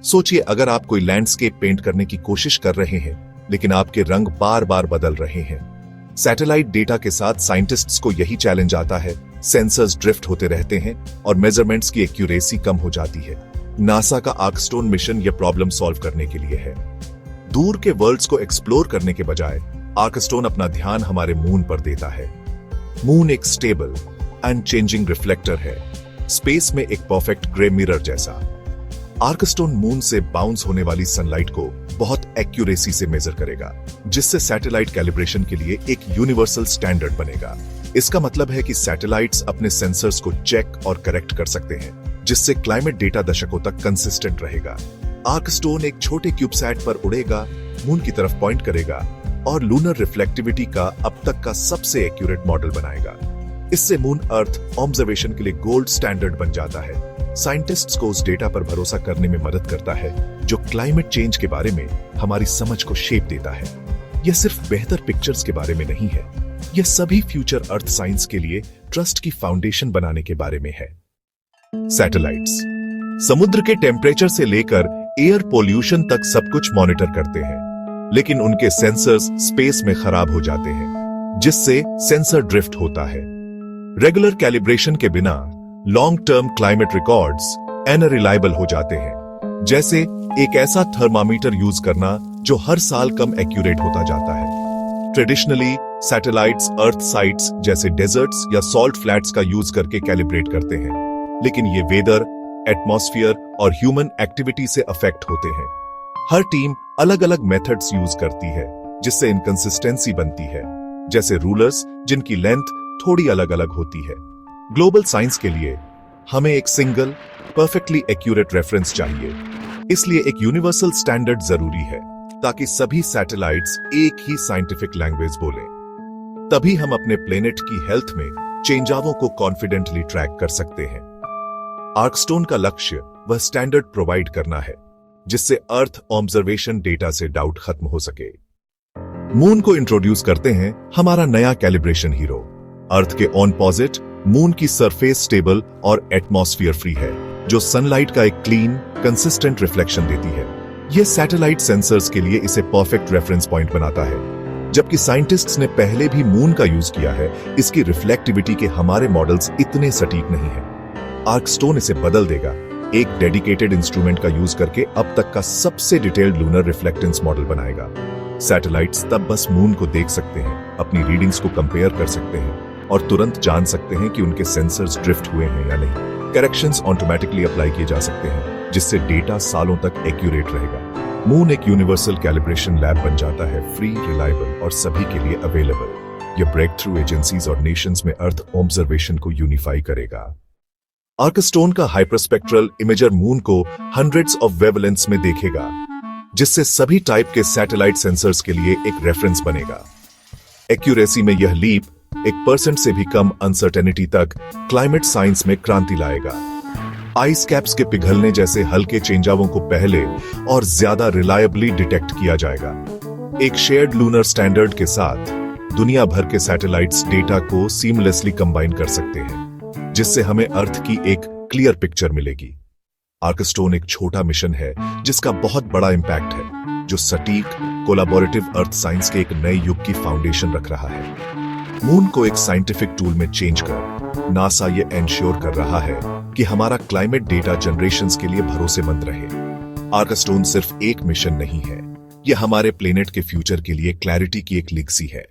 सोचिए, अगर आप कोई लैंडस्केप पेंट करने की कोशिश कर रहे हैं लेकिन आपके रंग बार बार बदल रहे हैं। सैटेलाइट डेटा के साथ साइंटिस्ट्स को यही चैलेंज आता है। सेंसर्स ड्रिफ्ट होते रहते हैं और मेजरमेंट्स की एक्यूरेसी कम हो जाती है। नासा का आर्कस्टोन मिशन यह प्रॉब्लम सॉल्व करने के लिए है। दूर के वर्ल्ड्स को एक्सप्लोर करने के बजाय आर्कस्टोन अपना ध्यान हमारे मून पर देता है। मून एक स्टेबल एंड चेंजिंग रिफ्लेक्टर है, स्पेस में एक परफेक्ट ग्रे मिरर जैसा। आर्कस्टोन मून से बाउंस होने वाली सनलाइट को बहुत एक्यूरेसी से मेजर करेगा, जिससे सैटेलाइट कैलिब्रेशन के लिए एक यूनिवर्सल स्टैंडर्ड बनेगा। इसका मतलब है कि सैटेलाइट्स अपने सेंसर्स को चेक और करेक्ट कर सकते हैं, जिससे क्लाइमेट डेटा दशकों तक कंसिस्टेंट रहेगा। आर्कस्टोन एक छोटे क्यूबसैट पर उड़ेगा, मून की तरफ पॉइंट करेगा और लूनर रिफ्लेक्टिविटी का अब तक का सबसे एक्यूरेट मॉडल बनाएगा। इससे मून अर्थ ऑब्जर्वेशन के लिए गोल्ड स्टैंडर्ड बन जाता है। साइंटिस्ट्स को उस डेटा पर भरोसा करने में मदद करता है जो क्लाइमेट चेंज के बारे में हमारी समझ को शेप देता है। यह सिर्फ बेहतर पिक्चर्स के बारे में नहीं है, यह सभी फ्यूचर अर्थ साइंस के लिए ट्रस्ट की फाउंडेशन बनाने के बारे में है। सैटेलाइट्स समुद्र के टेम्परेचर से लेकर एयर पोल्यूशन तक सब कुछ मॉनिटर करते हैं, लेकिन उनके सेंसर्स स्पेस में खराब हो जाते हैं, जिससे सेंसर ड्रिफ्ट होता है। रेगुलर कैलिब्रेशन के बिना long term climate records unreliable हो जाते हैं, जैसे एक ऐसा थर्मामीटर यूज करना जो हर साल कम एक्यूरेट होता जाता है। ट्रेडिशनली सैटेलाइट्स अर्थ साइट्स जैसे डेजर्ट्स या सॉल्ट फ्लैट्स का यूज करके कैलिब्रेट करते हैं, लेकिन ये वेदर, एटमॉस्फेयर और ह्यूमन एक्टिविटी से अफेक्ट होते हैं। हर टीम अलग अलग मेथड्स यूज करती है, जिससे इनकंसिस्टेंसी बनती है, जैसे रूलर्स जिनकी लेंथ थोड़ी अलग अलग होती है। ग्लोबल साइंस के लिए हमें एक सिंगल परफेक्टली एक्यूरेट रेफरेंस चाहिए, इसलिए एक यूनिवर्सल स्टैंडर्ड जरूरी है, ताकि सभी सैटेलाइट्स एक ही साइंटिफिक लैंग्वेज बोलें। तभी हम अपने प्लेनेट की हेल्थ में चेंजावों को कॉन्फिडेंटली ट्रैक कर सकते हैं। आर्कस्टोन का लक्ष्य वह स्टैंडर्ड प्रोवाइड करना है, जिससे अर्थ ऑब्जर्वेशन डेटा से डाउट खत्म हो सके। मून को इंट्रोड्यूस करते हैं हमारा नया कैलिब्रेशन हीरो। अर्थ के ऑपोजिट मून की सरफेस स्टेबल और एटमॉस्फेयर फ्री है, जो सनलाइट का एक क्लीन, कंसिस्टेंट रिफ्लेक्शन देती है। यह सैटेलाइट सेंसर्स के लिए इसे परफेक्ट रेफरेंस पॉइंट बनाता है। जबकि साइंटिस्ट्स ने पहले भी मून का यूज किया है, इसकी रिफ्लेक्टिविटी के हमारे मॉडल्स इतने सटीक नहीं हैं। आर्कस्टोन इसे बदल देगा, एक डेडिकेटेड इंस्ट्रूमेंट का यूज करके अब तक का सबसे डिटेल्ड लूनर रिफ्लेक्टेंस मॉडल बनाएगा। सैटेलाइट्स तब बस मून को देख सकते हैं, अपनी रीडिंग्स को कंपेयर कर सकते हैं और तुरंत जान सकते हैं कि उनके सेंसर्स ड्रिफ्ट हुए हैं या नहीं। करेक्शंस ऑटोमेटिकली अप्लाई किए जा सकते हैं, जिससे डेटा सालों तक एक्यूरेट रहेगा। मून एक यूनिवर्सल कैलिब्रेशन लैब बन जाता है, फ्री, रिलायबल और सभी के लिए अवेलेबल। यह ब्रेक थ्रू एजेंसीज और नेशंस में अर्थ ऑब्जर्वेशन को यूनिफाई करेगा। आर्कस्टोन का हाइपरस्पेक्ट्रल इमेजर मून को हंड्रेड्स ऑफ वेवलेंथ्स में देखेगा, जिससे सभी टाइप के सैटेलाइट सेंसर्स के लिए एक रेफरेंस बनेगा। एक्यूरेसी में यह लीप 1% से भी कम अनसर्टेनिटी तक क्लाइमेट साइंस में क्रांति लाएगा। आइस कैप्स के पिघलने जैसे हल्के चेंजावों को पहले और ज्यादा रिलायबली डिटेक्ट किया जाएगा। एक शेयर्ड लूनर स्टैंडर्ड के साथ दुनिया भर के सैटेलाइट्स डेटा को सीमलेसली कंबाइन कर सकते हैं, जिससे हमें अर्थ की एक क्लियर पिक्चर मिलेगी। आर्कस्टोन एक छोटा मिशन है जिसका बहुत बड़ा इंपैक्ट है, जो सटीक कोलैबोरेटिव अर्थ साइंस के एक नए युग की फाउंडेशन रख रहा है। मून को एक साइंटिफिक टूल में चेंज कर नासा ये एंश्योर कर रहा है कि हमारा क्लाइमेट डेटा जनरेशंस के लिए भरोसेमंद रहे। आर्कस्टोन सिर्फ एक मिशन नहीं है, यह हमारे प्लेनेट के फ्यूचर के लिए क्लैरिटी की एक लेगेसी है।